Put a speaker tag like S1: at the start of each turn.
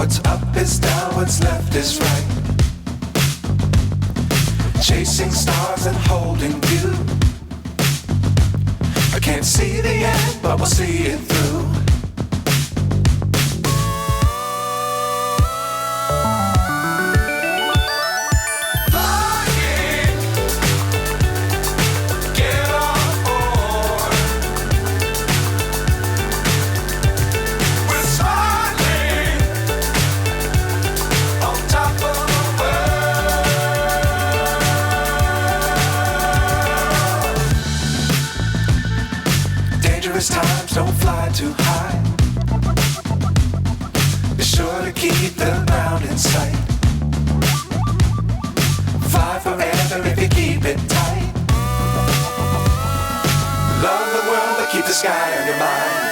S1: What's up is down, what's left is right. Chasing stars and holding you. I can't see the end, but we'll see it through. Dangerous times, don't fly too high. Be sure to keep the ground in sight. Fly forever if you keep it tight. Love the world, but keep the sky on your mind.